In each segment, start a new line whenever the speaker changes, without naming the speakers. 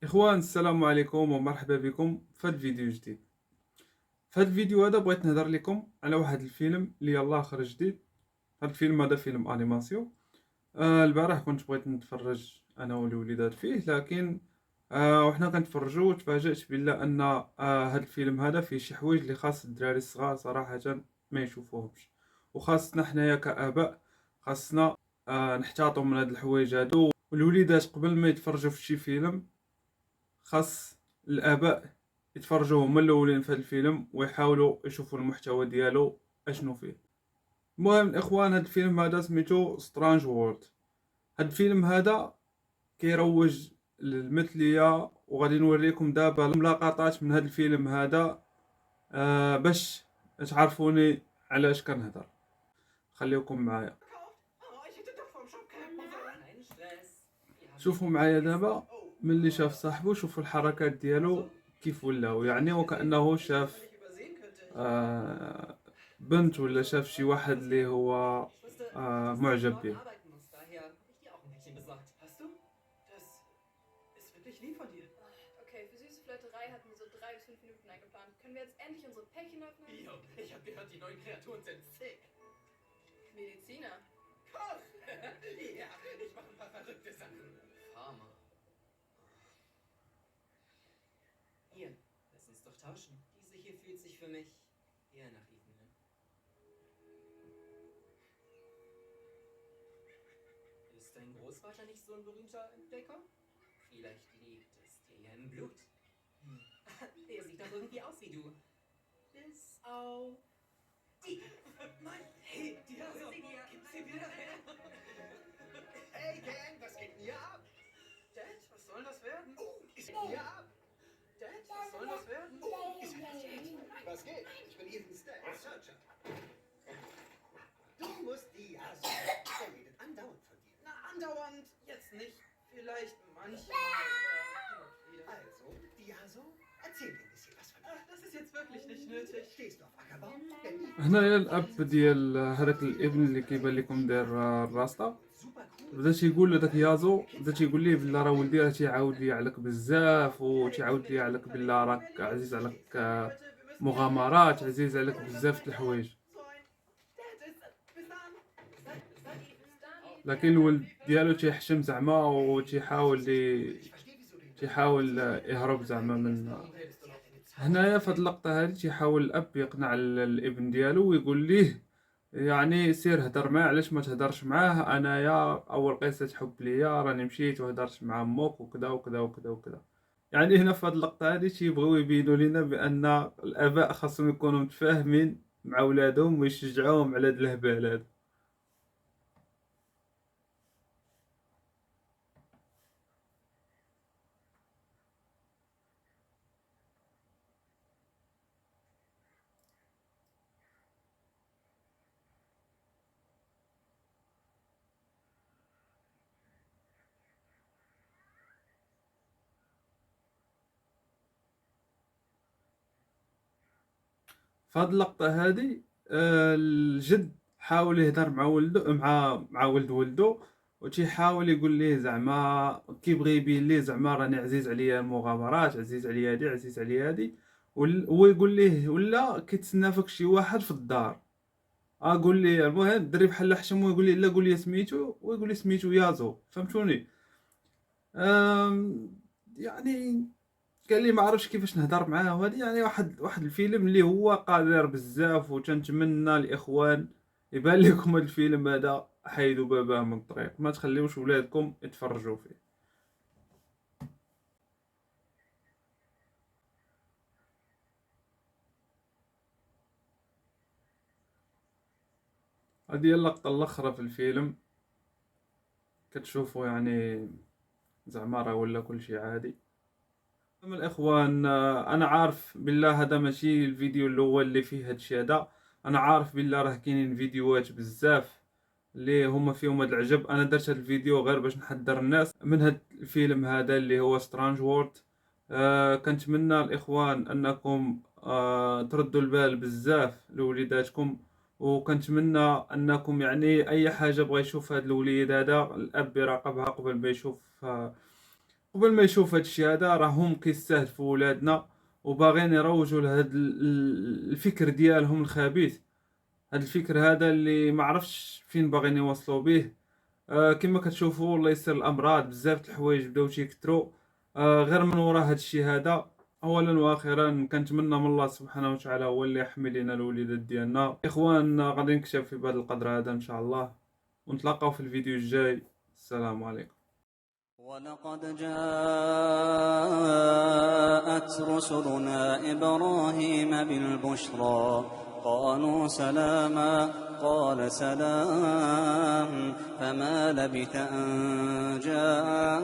إخوان، السلام عليكم ومرحبا بكم في هذا الفيديو جديد. في هذا الفيديو هذا بغيت نهضر لكم على واحد الفيلم اللي يلاه خرج جديد. هذا الفيلم هذا فيلم انيماسيون. البارح كنت بغيت نتفرج انا والوليدات فيه، لكن وحنا كنتفرجوا تفاجأت بلا ان هذا الفيلم هذا فيه شي حوايج اللي خاص الدراري الصغار صراحة ما يشوفوهمش، وخاصنا حنايا كآباء خاصنا نحتاطوا من هاد الحوايج هادو. والوليدات قبل ما يتفرجوا في شي فيلم خاص الآباء يتفرجوا هما الأولين في هذا الفيلم ويحاولوا يشوفوا المحتوى ديالو اشنو فيه. المهم الإخوان، هذا الفيلم هذا سميتو سترانج وورلد. هذا الفيلم هذا كيروج للمثلية، وغادي نوريكم دابا لقطات من هذا الفيلم هذا باش تعرفوني علاش كنهضر. خليكم معايا، شوفوا معايا دابا. ملي شاف صاحبه شوفوا الحركات ديالو كيف ولاو، يعني وكأنه شاف بنت ولا شاف شي واحد اللي هو معجب به.
Okay, für süße Flirterei hatten wir so 3 bis 5 Minuten eingeplant. Können wir jetzt endlich unsere Päckchen öffnen?
Jo, ich hab gehört, die neuen Kreaturen sind sick.
Mediziner.
Koch! Ja, ich mach ein paar verrückte Sachen. Farmer. Hier, lass uns doch tauschen. Diese hier fühlt sich für mich eher nach Ethan an. Ist dein Großvater nicht so ein berühmter Entdecker? Vielleicht liegt es dir ja im Blut. Der sieht doch irgendwie aus wie du. Bis auf die. Nein, hey, die Hase, gib sie wieder her. Hey, Gang, was geht denn hier ab? Dad, was soll das werden? Ist hier ab? Dad, was soll das werden? Ist das jetzt? Was geht? Ich bin Ethan's Dad, Searcher. Du musst die Hase. Der redet andauernd von dir. Na, andauernd jetzt nicht. Vielleicht manchmal. Also, Diaso, erzähl mir ein bisschen was von dir. Ach, das ist jetzt wirklich nicht nötig. Stehst du auf Ackerbau?
هنايا الاب ديال هذاك الابن اللي كيبان لكم داير الراسطه بدا تيقول لذاك يازو، بدا تيقول ليه بلا راه ولدي راه تيعاود لي عليك بزاف، وتيعاود لي عليك بلا راك عزيز عليك مغامرات، عزيز عليك بزاف د الحوايج. لكن الولد ديالو تيحشم زعما تيحاول يهرب زعما من هنايا. في هاد اللقطه هادي تيحاول الاب يقنع الابن ديالو ويقول ليه يعني سير هدر معاه، علاش ما تهدرش معاه؟ انايا اول قصه حب ليا راني مشيت وهدرت مع امك وكذا وكذا وكذا وكذا. يعني هنا في هاد اللقطه هادي تيبغيو يبينوا لنا بان الاباء خاصهم يكونوا متفاهمين مع ولادهم ويشجعوهم على هاد الهبال هذا. في هاد اللقطه هادي الجد حاول يهضر مع ولده مع ولد ولده، وتيحاول يقول ليه زعما كيبغي يبين ليه زعما راني عزيز عليا المغامرات، عزيز عليا هادي، عزيز عليا هادي. هو يقول ليه ولا كيتسنى فيك شي واحد في الدار. قول لي المهم الدري بحال حشم ويقول لي لا قول لي سميتو، ويقول لي سميتو يازو. فهمتوني؟ يعني قال لي ما عرفش كيفاش نهضر معاه، وهذه يعني واحد الفيلم اللي هو قادر بزاف. وتنتمنى الاخوان يبان لكم هذا الفيلم هذا حيدوا باباه من الطريق، ما تخليوش ولادكم يتفرجوا فيه. هذه هي اللقطه الاخرى في الفيلم. كتشوفوا يعني زعما راه ولا كل شيء عادي. من الاخوان، انا عارف بالله هذا ماشي الفيديو الاول اللي فيه هادشي هذا. انا عارف بالله راه كاينين فيديوهات بزاف اللي هما فيهم هاد العجب. انا درت هاد الفيديو غير باش نحذر الناس من هاد الفيلم هذا اللي هو سترانج وورد. كنتمنى الاخوان انكم تردوا البال بزاف لوليداتكم، وكنتمنى انكم يعني اي حاجه بغى يشوف هاد الوليد هذا الاب يراقبها قبل ما يشوف قبل ما يشوف هاد الشيء هذا راهم كيستهدفوا ولادنا وباغيين يروجوا لهاد الفكر ديالهم الخبيث. هاد الفكر هذا اللي ما عرفتش فين باغيين يوصلوا به. كما كتشوفوا الله يسر الامراض، بزاف د الحوايج بداو تيكثروا غير من وراء هاد الشيء هذا. اولا واخيرا كنتمنى من الله سبحانه وتعالى هو اللي يحمي لنا الوليدات ديالنا. اخوان غادي نكتفي بهذا القدر هذا ان شاء الله، ونتلاقاو في الفيديو الجاي. السلام عليكم.
ولقد جاءت رسلنا إبراهيم بالبشرى قالوا سلاما قال سلام فما لبث أن جاء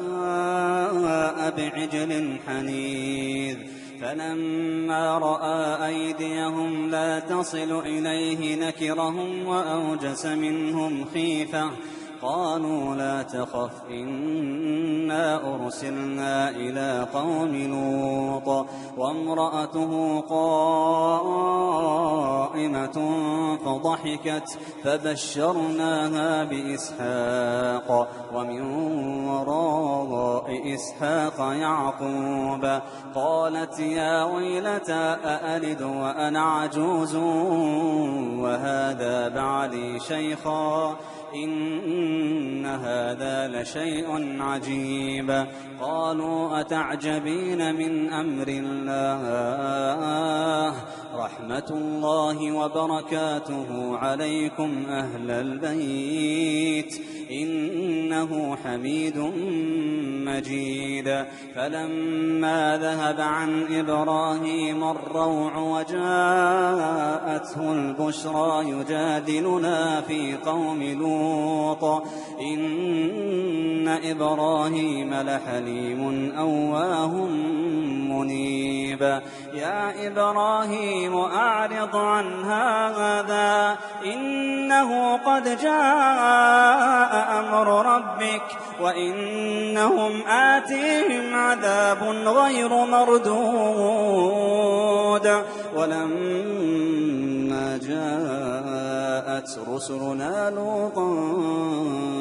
بعجل حنيذ فلما رأى أيديهم لا تصل إليه نكرهم وأوجس منهم خيفة قالوا لا تخف إنا أرسلنا إلى قوم لوط وامرأته قائمة فضحكت فبشرناها بإسحاق ومن وراء إسحاق يعقوب قالت يا ويلتى أألد وأنا عجوز وهذا بعلي شيخا إن هذا لشيء عجيب قالوا أتعجبين من أمر الله رحمة الله وبركاته عليكم أهل البيت إنه حميد مجيد فلما ذهب عن إبراهيم الروع وجاءته البشرى يجادلنا في قوم لوط إن إبراهيم لحليم أواه منيب يا إبراهيم أعرض عن هذا إنه قد جاء أمر ربك وإنهم آتيهم عذاب غير مردود ولما جاءت رسلنا لوطا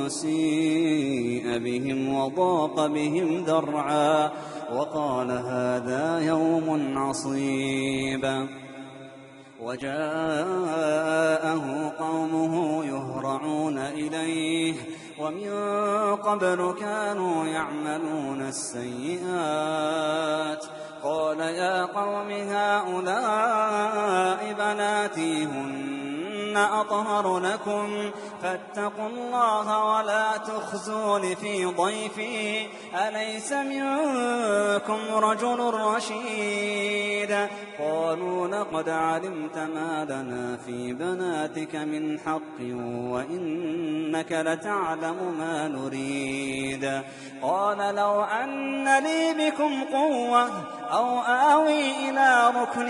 سيء بهم وضاق بهم ذرعا وقال هذا يوم عصيب وجاءه قومه يهرعون إليه ومن قبل كانوا يعملون السيئات قال يا قوم هؤلاء بناتي هن أطهر لكم فاتقوا الله ولا تخزون في ضيفي أليس منكم رجل رشيد قالوا لقد علمت ما لنا في بناتك من حق وإنك لتعلم ما نريد قال لو أن لي بكم قوة أو آوي إلى ركن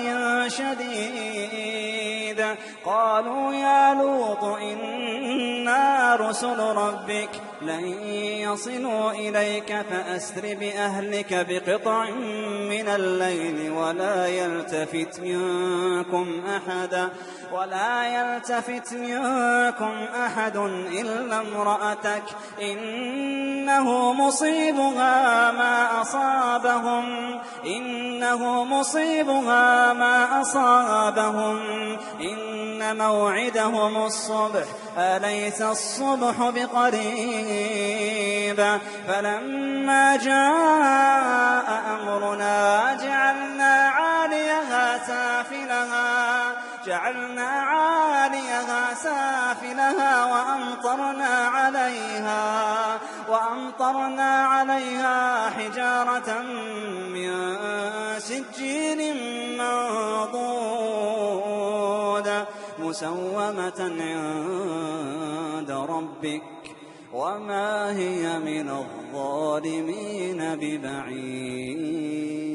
شديد قالوا يا لوط إنا رسل ربك لن يصلوا إليك فأسر بأهلك بقطع من الليل ولا يلتفت منكم أحد إلا امرأتك إنه مصيبها ما أصابهم إن موعدهم الصبح أليس الصبح بقريب فلما جاء أمرنا جعلنا عاليها سافلها وأمطرنا عليها حجارة من سجيل منضود مسومة عند ربك وما هي من الظالمين ببعيد.